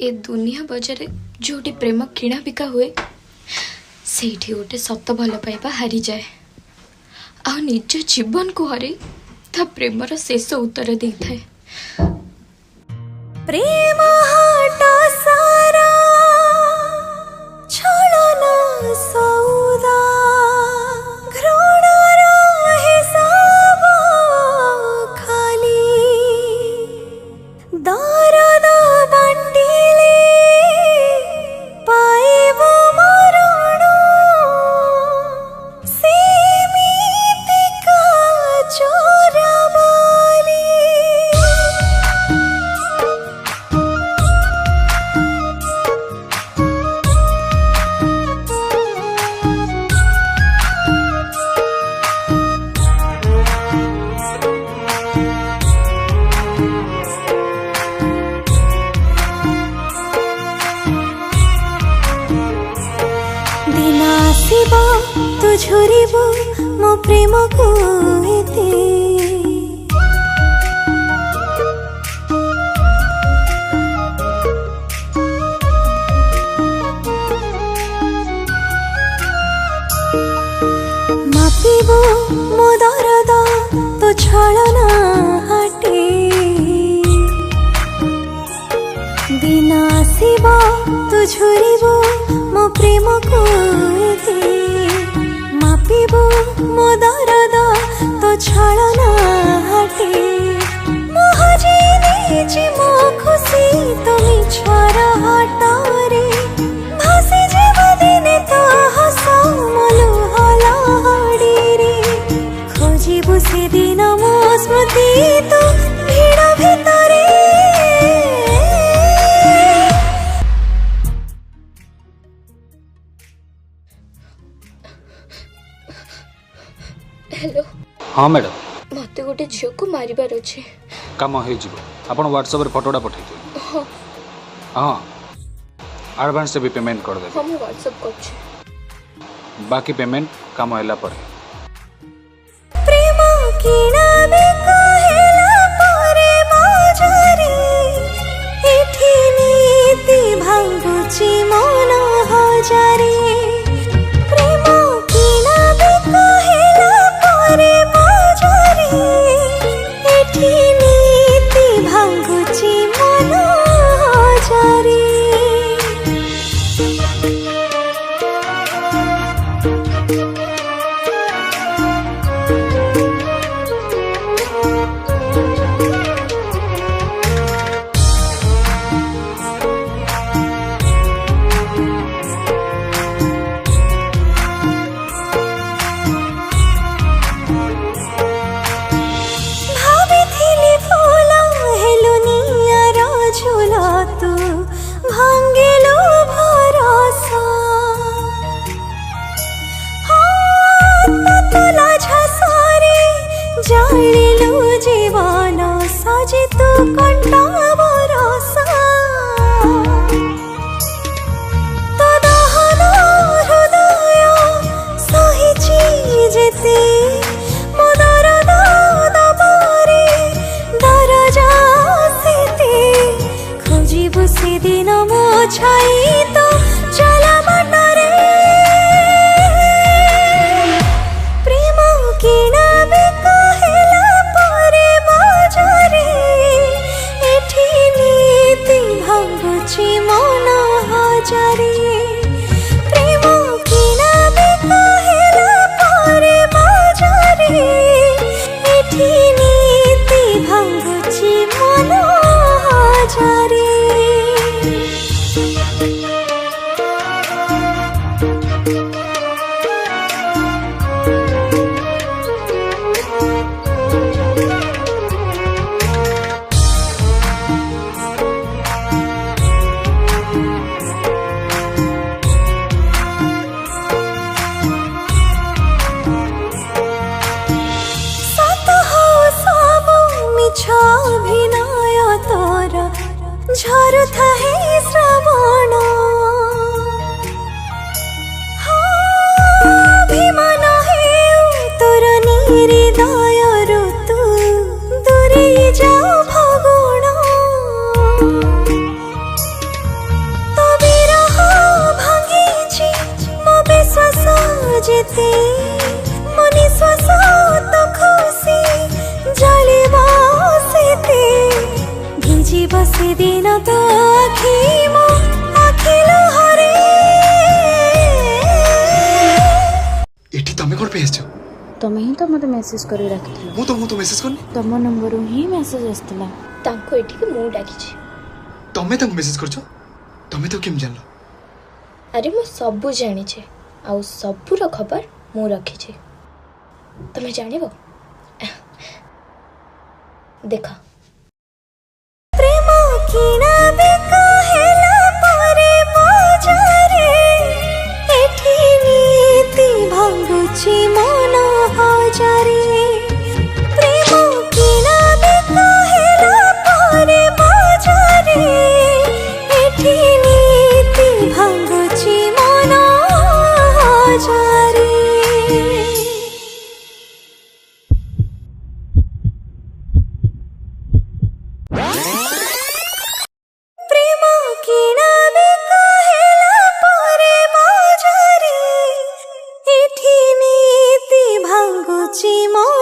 ए दुनिया बजार जोटी प्रेम किणा बिका हुए सेठी गोटे सत भल पाइबा हारी जाए आ निज जीवन को हरे ता प्रेमर शेष उत्तर दे थाए। प्रेम हाटा सारा छलना सौदा घृणार हिसाब खाली दरद बांडिले पाइब मरण सेमितिका चोराबाली। दिन आसिब तू झुरिबु मो प्रेम को एते मापिबु मो दरद तो छलना हाटे दिन आसिब तू झुरिबु मो प्रेम को एते मापिबु मो दरद तो छलना हाटे मो हजिनी जे मो खुशी तो मिछर हाटरे भासी जीव दिने तो हस मलु हलहड़ी रे खोजिबु से दिन मो स्मृति तो भीड़ भितरे। हेलो हाँ मैडम मत गोटे झील को मारिबार अच्छे कम हो आप व्हाट्सएप फोटोटा पठे हाँ हाँ एडवांस से भी पेमेंट कर दे हाँ मैं व्हाट्सएप कर बाकी पेमेंट कम होला पर प्रेम किणा बिका हेला परे बाजारे एठी नीति भांगुची मन हजारे प्रेम किणा बिका हेला परे बाजारे एठी नीति भांगुची मन हजारे। भाविथिली फूल हेलुनिया झुला तू भांगिलु भरोसा ततला झसारे जालिलु जीवन साजे तू कंटा बरसा तो दहन हृदय सहिची जेते मो दरद दबारे दरजा सेते खोजिबु से दिन मो छाई तो चला बाटरे प्रेम किणा बिका हेला परे बाजारे एठी नीति भांगुची मन हजारे प्रेम किणा बिका हेला परे बाजारे एठी नीति भांगुची मन हजारे। अभिनय तोर झरु थाहे श्रवण अभिमान हेउ तोर निहृदय ऋतु दूरे जाओ भगुण दिन तो आखि मो आखिलो हरे एठी तमे कोन पे आछो तमे ही तो मते मेसेज करी रखिथिल मु तो मेसेज करनी तम नंबर ही मेसेज आसला तांको एଠିକି ମୁଁ ଡାକିଛି। तमे तक मेसेज करछो तमे तो केम जानलो अरे ମୁଁ ସବୁ ଜାଣିଛି ଆଉ ସବୁର ଖବର ମୁଁ ରଖିଛି। ତମେ ଜାଣିବ ଦେଖ प्रेम किना बिका हेला परे बजारे एठी नीति भांगुची मन हजारे प्रेम किना बिका हेला परे बजारे एठी नीति भांगुची मन हजारे प्रेम किना बिका हेला परे बजारे एठी नीति भांगुची मन